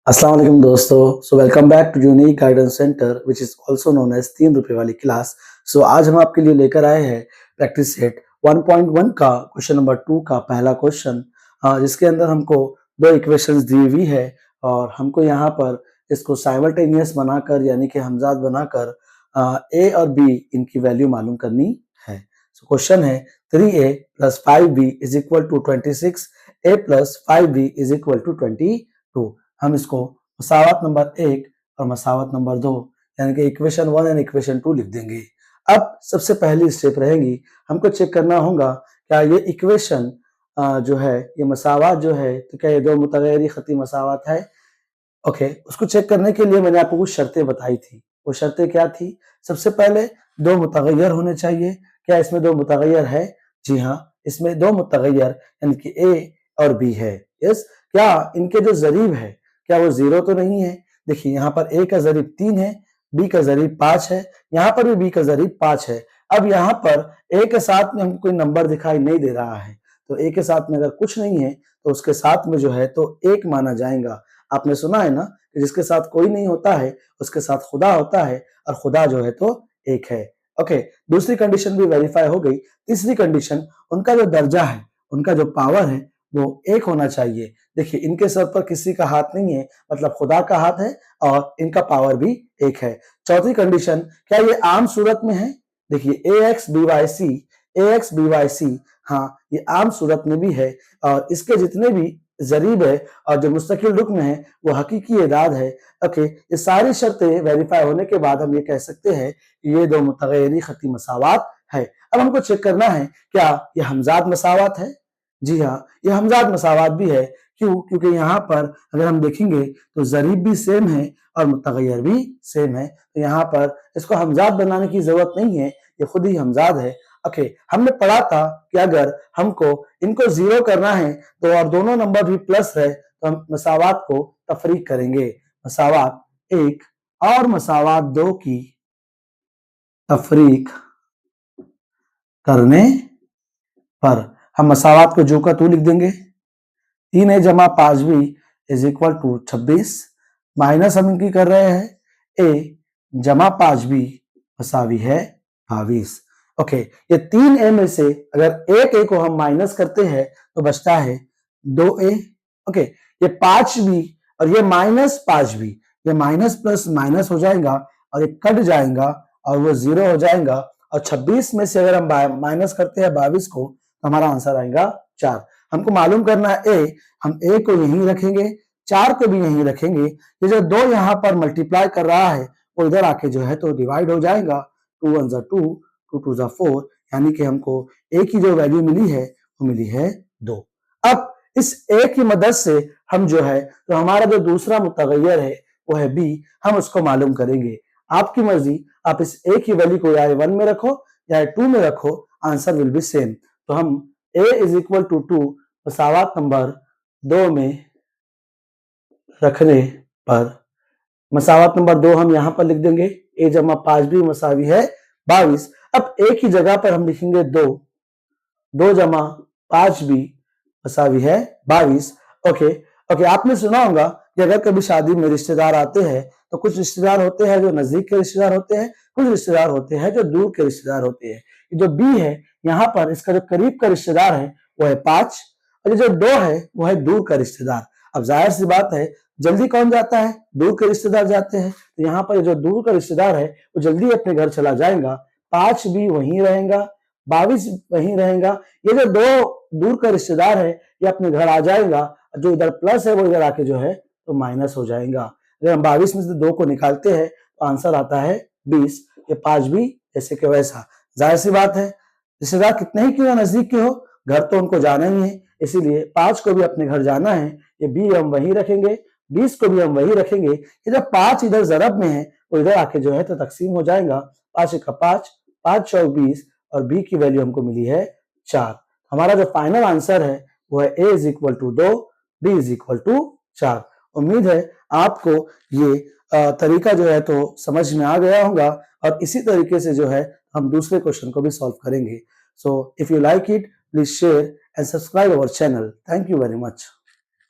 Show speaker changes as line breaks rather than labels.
अस्सलाम वालेकुम दोस्तों। So welcome back to unique guidance centre which is also known as 3 रुपए वाली क्लास। सो आज हम आपके लिए लेकर आए हैं प्रैक्टिस सेट 1.1 का क्वेश्चन नंबर 2 का पहला क्वेश्चन, जिसके अंदर हमको दो इक्वेशंस दी हुई है और हमको यहाँ पर इसको साइमल्टेनियस बनाकर यानी कि हमजाद बनाकर ए और बी इनकी वैल्यू मालूम करनी है। सो क्वेश्चन है 3a + 5b is equal to 26, a + 5b is equal to 22। हम इसको मसावत नंबर 1 और मसावत नंबर 2 यानी कि इक्वेशन 1 एंड इक्वेशन 2 लिख देंगे। अब सबसे पहली स्टेप रहेगी, हमको चेक करना होगा क्या ये इक्वेशन जो है ये मसावत जो है तो क्या ये दो मुतगैरी खती मसावत है। ओके, उसको चेक करने के लिए मैंने आपको कुछ शर्तें बताई थी। वो शर्तें क्या थी? सबसे पहले दो मुतगैर होने चाहिए। क्या इसमें दो मुतगैर है? जी हाँ, इसमें दो मुतगैर यानी कि ए और बी है। यस, क्या इनके जो जरीब है क्या वो जीरो तो नहीं है? देखिए यहाँ पर ए का जरीब 3 है, बी का जरीब 5 है, यहाँ पर भी बी का जरीब 5 है। अब यहाँ पर ए के साथ में हमको कोई नंबर दिखाई नहीं दे रहा है, तो ए के साथ में अगर कुछ नहीं है तो उसके साथ में जो है तो 1 माना जाएगा। आपने सुना है ना कि जिसके साथ कोई नहीं होता है उसके साथ खुदा होता है और खुदा जो है तो 1 है। ओके, दूसरी कंडीशन भी वेरीफाई हो गई। तीसरी कंडीशन, उनका जो दर्जा है, उनका जो पावर है वो 1 होना चाहिए। देखिए इनके सर पर किसी का हाथ नहीं है, मतलब खुदा का हाथ है और इनका पावर भी 1 है। चौथी कंडीशन, क्या ये आम सूरत में है? देखिए ए एक्स बी वाई सी, हाँ ये आम सूरत में भी है और इसके जितने भी जरीब है और जो मुस्तकिल रुक्न है वो हकीकी एदाद है। ओके, ये सारी शर्तें वेरीफाई होने के बाद हम ये कह सकते हैं कि ये दो मुतगैरी खती मसावत है। अब हमको चेक करना है क्या ये हमजाद मसावत है। जी हाँ, ये हमजाद मसावत भी है। क्यों? क्योंकि यहाँ पर अगर हम देखेंगे तो जरीब भी सेम है और मुतगैर भी सेम है, तो यहाँ पर इसको हमजाद बनाने की जरूरत नहीं है, ये खुद ही हमजाद है। ओके, हमने पढ़ा था कि अगर हमको इनको जीरो करना है तो और दोनों नंबर भी प्लस है तो हम मसावत को तफरीक करेंगे। मसावत 1 और मसावत 2 की तफरीक करने पर हम मसावत को जो का तू लिख देंगे। 3a जमा 5b is equal to 26, minus हम इनकी कर रहे हैं a जमा 5b मसावी है 22। ओके, ये 3a में से अगर एक a को हम माइनस करते हैं तो बचता है 2a। ओके, ये 5b और ये माइनस 5b, ये माइनस प्लस माइनस हो जाएगा और ये कट जाएगा और वो 0 हो जाएगा और 26 में से अगर हम माइनस करते हैं 22 को तो हमारा आंसर आएगा 4। हमको मालूम करना है ए, हम ए को यहीं रखेंगे, 4 को भी यहीं रखेंगे। ये जो 2 यहाँ पर मल्टीप्लाई कर रहा है वो इधर आके जो है तो डिवाइड हो जाएगा। 2 1 2, 2 2 4, यानी कि हमको ए की जो वैल्यू मिली है वो मिली है 2। अब इस ए की मदद से हम जो है तो हमारा जो दूसरा मुतगैर है वो है बी, हम उसको मालूम करेंगे। आपकी मर्जी, आप इस ए की वैल्यू को या 1 में रखो या 2 में रखो, आंसर विल बी सेम। तो हम a इज इक्वल टू 2 मसावत नंबर 2 में रखने पर मसावत नंबर 2 हम यहां पर लिख देंगे, a जमा 5b मसावी है 22। अब a की जगह पर हम लिखेंगे 2, 2 जमा 5b मसावी है 22। ओके ओके, आपने सुना होगा कि अगर कभी शादी में रिश्तेदार आते हैं तो कुछ रिश्तेदार होते हैं जो नजदीक के रिश्तेदार होते हैं, कुछ रिश्तेदार होते हैं जो दूर के रिश्तेदार होते हैं। जो बी है यहाँ पर इसका जो करीब का रिश्तेदार है वो है 5 और ये जो 2 है वो है दूर का रिश्तेदार। अब जाहिर सी बात है, जल्दी कौन जाता है? दूर के रिश्तेदार जाते हैं। तो यहाँ पर जो दूर का रिश्तेदार है वो जल्दी अपने घर चला जाएगा। 5 भी वहीं रहेगा, 22 वहीं रहेगा। ये जो 2 दूर का रिश्तेदार है ये अपने घर आ जाएगा, जो इधर प्लस है वो इधर आके जो है तो माइनस हो जाएगा। अगर हम 22 में से 2 को निकालते हैं तो आंसर आता है 20। ये 5 भी जैसे कि वैसा। जाहिर सी बात है, रिश्तेदार कितने ही क्यों नजदीक के हो, घर तो उनको जाना ही है, इसीलिए 5 को भी अपने घर जाना है। ये बी हम वहीं रखेंगे, 20 को भी हम वहीं रखेंगे। ये जब 5 इधर जरब में है वो इधर आके जो है तो तकसीम हो जाएगा। 5 का 5, 5 चौक 20 और बी की वैल्यू हमको मिली है 4। हमारा जो फाइनल आंसर है वो है A is equal to 2, B is equal to 4। उम्मीद है आपको ये तरीका जो है तो समझ में आ गया होगा और इसी तरीके से जो है हम दूसरे क्वेश्चन को भी सॉल्व करेंगे। So if you like it, please share and subscribe our channel. Thank you very much.